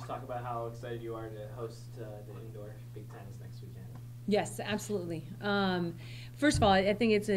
just talk about how excited you are to host the indoor Big Tens next weekend? Yes, absolutely. First of all, I think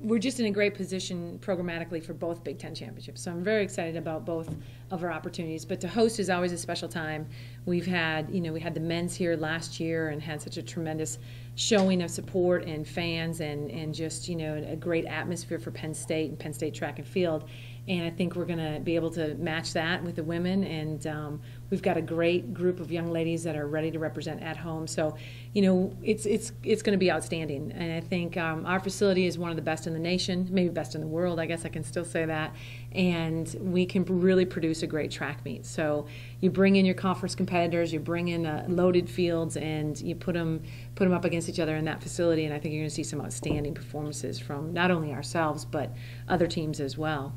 we're just in a great position programmatically for both Big Ten championships. So I'm very excited about both of our opportunities. But to host is always a special time. We had the men's here last year and had such a tremendous showing of support and fans and just a great atmosphere for Penn State and Penn State Track and Field. And I think we're going to be able to match that with the women. And we've got a great group of young ladies that are ready to represent at home. So, it's going to be outstanding. And I think our facility is one of the best in the nation, maybe best in the world. I guess I can still say that. And we can really produce a great track meet. So you bring in your conference competitors, you bring in loaded fields, and you put them up against each other in that facility. And I think you're going to see some outstanding performances from not only ourselves but other teams as well.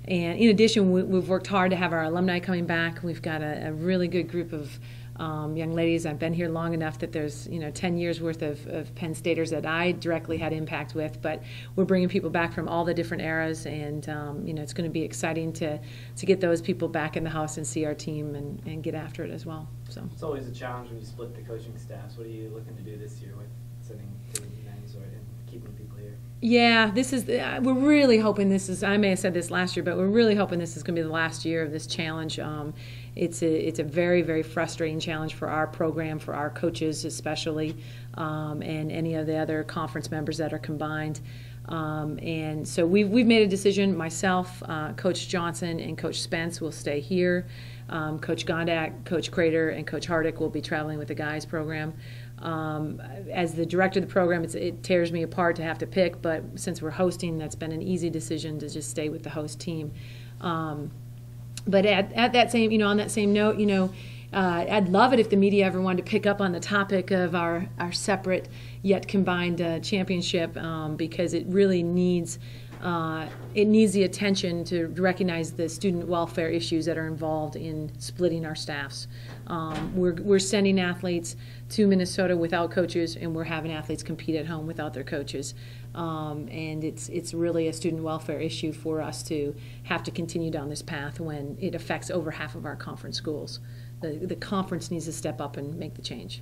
And in addition, we've worked hard to have our alumni coming back. We've got a really good group of young ladies. I've been here long enough that there's 10 years worth of Penn Staters that I directly had impact with. But we're bringing people back from all the different eras, and it's going to be exciting to get those people back in the house and see our team and get after it as well. So it's always a challenge when you split the coaching staffs. What are you looking to do this year with sending to the men's and keeping people here? Yeah, we're really hoping this is, I may have said this last year, but we're really hoping this is going to be the last year of this challenge. It's a very, very frustrating challenge for our program, for our coaches especially, and any of the other conference members that are combined. And so we've made a decision. Myself, Coach Johnson, and Coach Spence will stay here. Coach Gondak, Coach Crater, and Coach Hardick will be traveling with the guys program. As the director of the program, it tears me apart to have to pick, but since we're hosting, that's been an easy decision to just stay with the host team. But at that same, on that same note, I'd love it if the media ever wanted to pick up on the topic of our separate yet combined championship, because it really needs the attention to recognize the student welfare issues that are involved in splitting our staffs. We're sending athletes to Minnesota without coaches, and we're having athletes compete at home without their coaches. And it's really a student welfare issue for us to have to continue down this path when it affects over half of our conference schools. The conference needs to step up and make the change.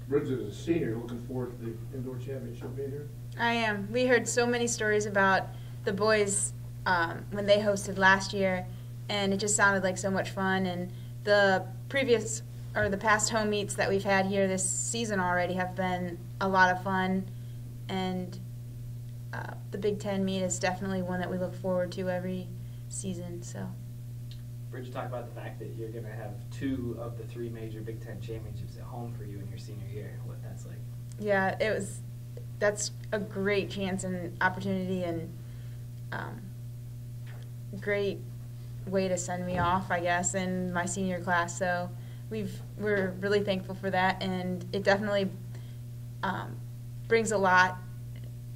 Bridget, as a senior, looking forward to the indoor championship being here? I am. We heard so many stories about the boys when they hosted last year, and it just sounded like so much fun. And the past home meets that we've had here this season already have been a lot of fun, and the Big Ten meet is definitely one that we look forward to every season. So, Bridget, talk about the fact that you're going to have 2 of the 3 major Big Ten championships at home for you in your senior year. What that's like? Yeah, that's a great chance and opportunity, and great way to send me off, I guess, in my senior class. So we're really thankful for that, and it definitely brings a lot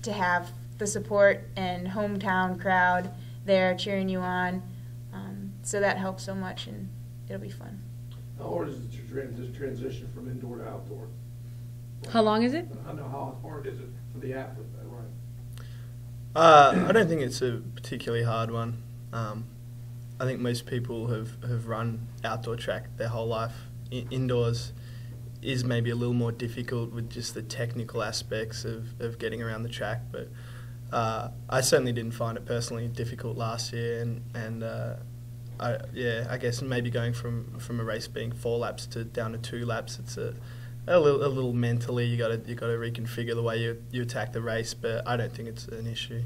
to have the support and hometown crowd there cheering you on. So that helps so much, and it'll be fun. How hard is this transition from indoor to outdoor? How long is it? I know how hard is it for the athlete, right? I don't think it's a particularly hard one. I think most people have run outdoor track their whole life. Indoors is maybe a little more difficult with just the technical aspects of getting around the track, but I certainly didn't find it personally difficult last year, and I guess maybe going from a race being 4 laps down to 2 laps, it's a little mentally you got to reconfigure the way you attack the race, but I don't think it's an issue.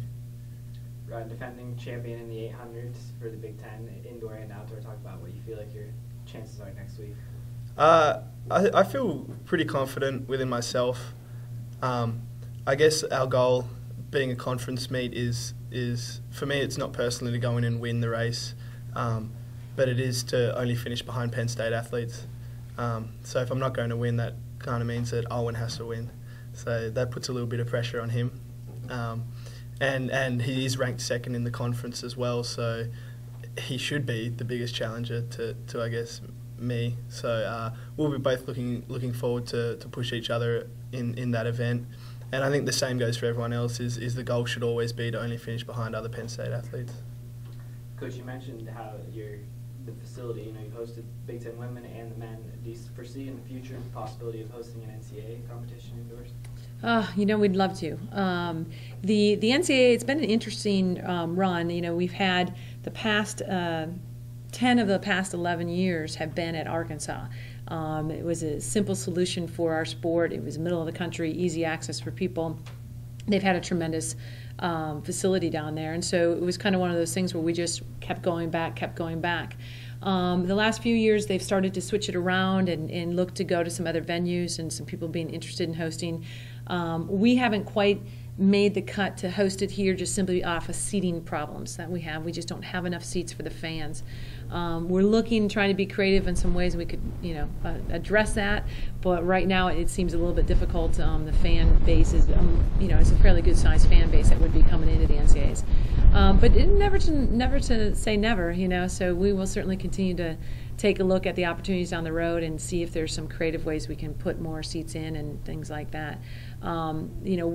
Defending champion in the 800s for the Big Ten, indoor and outdoor. Talk about what you feel like your chances are next week. I feel pretty confident within myself. I guess our goal, being a conference meet, is for me, it's not personally to go in and win the race, but it is to only finish behind Penn State athletes. So if I'm not going to win, that kind of means that Owen has to win. So that puts a little bit of pressure on him. And he is ranked 2nd in the conference as well, so he should be the biggest challenger to I guess, me. So we'll be both looking forward to push each other in that event. And I think the same goes for everyone else, is the goal should always be to only finish behind other Penn State athletes. Coach, you mentioned how you're the facility? You know, you've hosted Big Ten women and the men. Do you foresee in the future the possibility of hosting an NCAA competition indoors? You know, we'd love to. The NCAA, it's been an interesting run. You know, we've had the past 10 of the past 11 years have been at Arkansas. It was a simple solution for our sport. It was middle of the country, easy access for people. They've had a tremendous facility down there, and so it was kind of one of those things where we just kept going back. The last few years, they've started to switch it around and look to go to some other venues and some people being interested in hosting. We haven't quite made the cut to host it here just simply off of seating problems that we have. We just don't have enough seats for the fans. We're looking, trying to be creative in some ways we could, you know, address that. But right now it seems a little bit difficult. The fan base is, you know, it's a fairly good sized fan base that would be coming into the NCAAs. But never to say never, you know. So we will certainly continue to take a look at the opportunities down the road and see if there's some creative ways we can put more seats in and things like that. You know,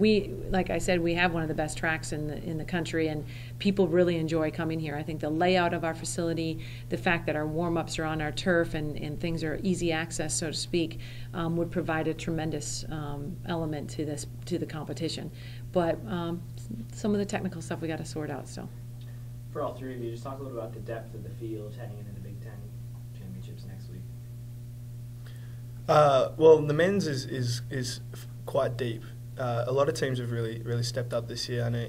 like I said, we have one of the best tracks in the country, and people really enjoy coming here. I think the layout of our facility, the fact that our warm-ups are on our turf and things are easy access, so to speak, would provide a tremendous element to the competition. But some of the technical stuff we got to sort out still. For all three of you, just talk a little about the depth of the field heading into the Big Ten championships next week. Well, the men's is quite deep. A lot of teams have really stepped up this year. I know,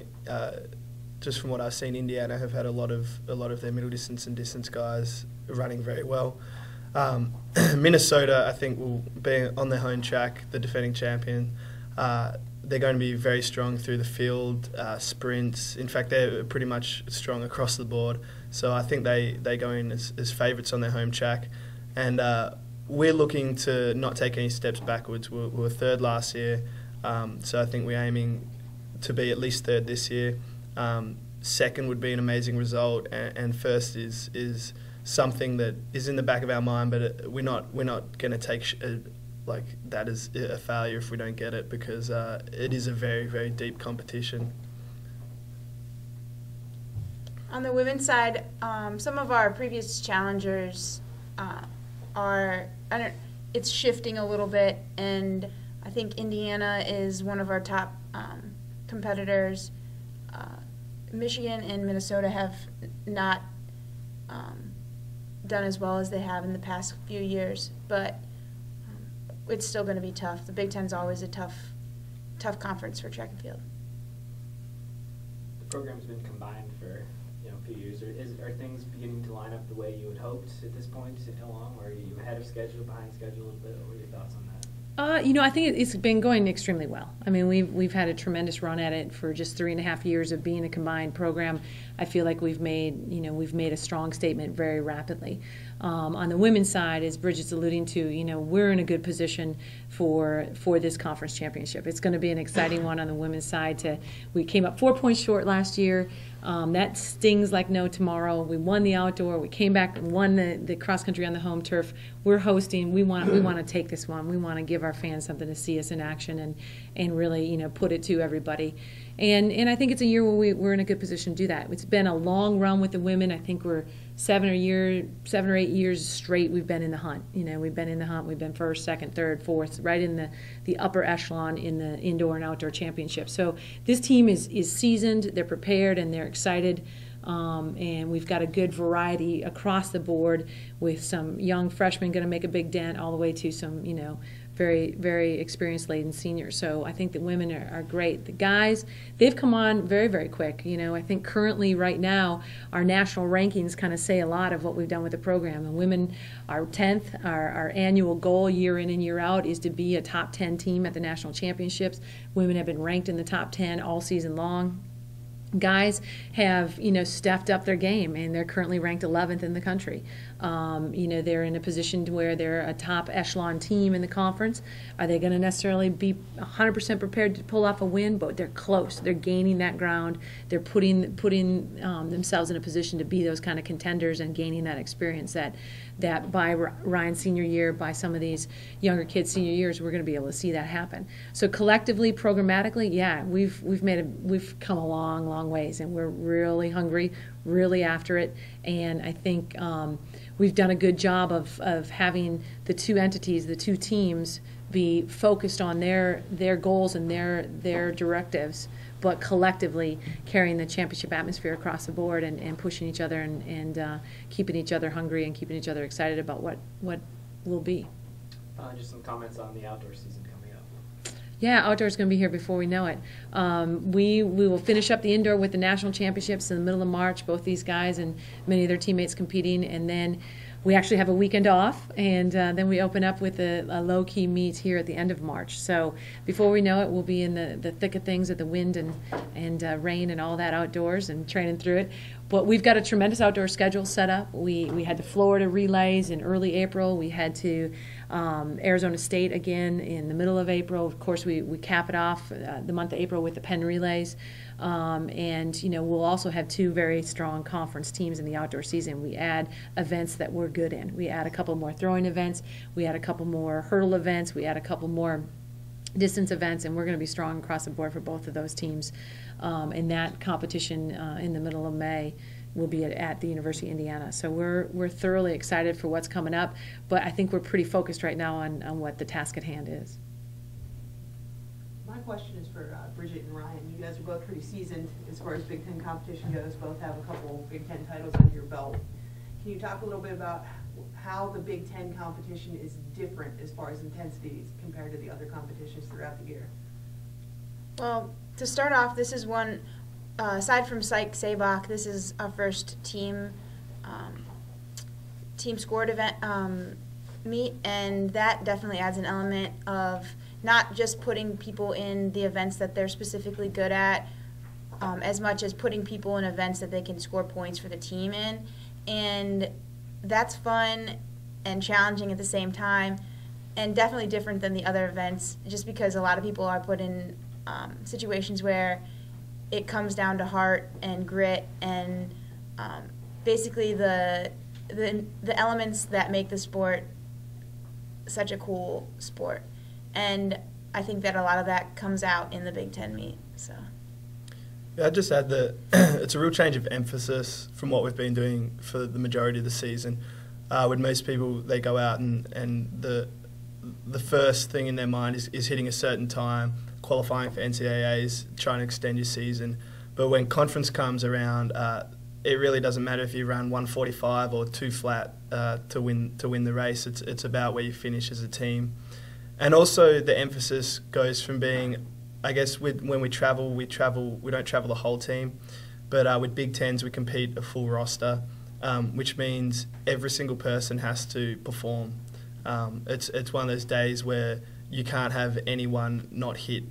just from what I've seen, Indiana have had a lot of their middle distance and distance guys running very well. Minnesota, I think, will be on their home track, the defending champion. They're going to be very strong through the field, sprints. In fact, they're pretty much strong across the board. So I think they go in as favourites on their home track. And we're looking to not take any steps backwards. We were third last year, so I think we're aiming to be at least third this year. Second would be an amazing result, and first is something that is in the back of our mind, but we're not going to take like that as a failure if we don't get it, because it is a very, very deep competition. On the women's side, some of our previous challengers it's shifting a little bit, and I think Indiana is one of our top competitors. Michigan and Minnesota have not done as well as they have in the past few years, but it's still going to be tough. The Big Ten's always a tough conference for track and field. The program's been combined for a few years. Are things beginning to line up the way you had hoped at this point along, or are you ahead of schedule, behind schedule a little bit? What are your thoughts on that? I think it's been going extremely well. I mean, we've had a tremendous run at it for just 3.5 years of being a combined program. I feel like we've made a strong statement very rapidly. On the women's side, as Bridget's alluding to, we're in a good position for this conference championship. It's going to be an exciting one on the women's side. We came up 4 points short last year. That stings like no tomorrow. We won the outdoor. We came back and won the cross country on the home turf. We're hosting. We want to take this one. We want to give our fans something to see us in action and really put it to everybody. And I think it's a year where we're in a good position to do that. It's been a long run with the women. I think we're 7 or 8 years straight we've been in the hunt. We've been in the hunt. We've been first, second, third, fourth, right in the upper echelon in the indoor and outdoor championship. So this team is seasoned, they're prepared, and they're excited. And we've got a good variety across the board with some young freshmen going to make a big dent all the way to some, very, very experienced laden seniors. So I think the women are great. The guys, they've come on very, very quick. I think currently right now our national rankings kind of say a lot of what we've done with the program. The women are 10th. Our annual goal year in and year out is to be a top 10 team at the national championships. Women have been ranked in the top 10 all season long. Guys have, stepped up their game, and they're currently ranked 11th in the country. They're in a position to where they're a top echelon team in the conference. Are they going to necessarily be 100% prepared to pull off a win? But they're close. They're gaining that ground. They're putting themselves in a position to be those kind of contenders and gaining that experience that by Ryan's senior year, by some of these younger kids' senior years, we're going to be able to see that happen. So collectively, programmatically, yeah, we've come a long long ways, and we're really hungry, really after it. And I think we've done a good job of having the two entities, the two teams, be focused on their goals and their directives, but collectively carrying the championship atmosphere across the board and pushing each other and keeping each other hungry and keeping each other excited about what will be. Just some comments on the outdoor season coming up. Yeah, outdoor is going to be here before we know it. We will finish up the indoor with the national championships in the middle of March, both these guys and many of their teammates competing, and then we actually have a weekend off, and then we open up with a low-key meet here at the end of March. So before we know it, we'll be in the thick of things, at the wind and rain and all that outdoors and training through it. But we've got a tremendous outdoor schedule set up. We had the Florida relays in early April. We had to Arizona State again in the middle of April. Of course, we cap it off the month of April with the Penn relays. And we'll also have two very strong conference teams in the outdoor season. We add events that we're good in. We add a couple more throwing events. We add a couple more hurdle events. We add a couple more distance events, and we're going to be strong across the board for both of those teams. And that competition in the middle of May will be at the University of Indiana. So we're thoroughly excited for what's coming up, but I think we're pretty focused right now on what the task at hand is. My question is for Bridget and Ryan. You guys are both pretty seasoned as far as Big Ten competition goes. Both have a couple Big Ten titles under your belt. Can you talk a little bit about how the Big Ten competition is different as far as intensity compared to the other competitions throughout the year? Well, to start off, this is one, aside from Psych Sabach, this is our first team scored event meet, and that definitely adds an element of not just putting people in the events that they're specifically good at, as much as putting people in events that they can score points for the team in. And that's fun and challenging at the same time, and definitely different than the other events, just because a lot of people are put in situations where it comes down to heart and grit and basically the elements that make the sport such a cool sport. And I think that a lot of that comes out in the Big Ten meet. So. Yeah, I'd just add that it's a real change of emphasis from what we've been doing for the majority of the season. With most people, they go out and the first thing in their mind is hitting a certain time, qualifying for NCAAs, trying to extend your season. But when conference comes around, it really doesn't matter if you run 145 or 2 flat to win the race. It's about where you finish as a team. And also the emphasis goes from being, I guess, when we travel, we don't travel the whole team, but with Big Tens we compete a full roster, which means every single person has to perform. It's one of those days where you can't have anyone not hit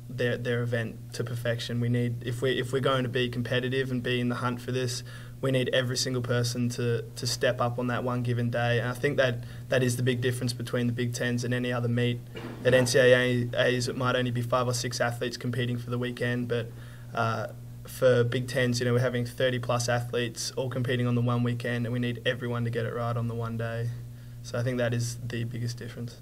their event to perfection. We need, if we're going to be competitive and be in the hunt for this, we need every single person to step up on that one given day. And I think that is the big difference between the Big Tens and any other meet. At NCAAs, it might only be 5 or 6 athletes competing for the weekend, but for Big Tens, we're having 30+ athletes all competing on the one weekend, and we need everyone to get it right on the one day. So I think that is the biggest difference.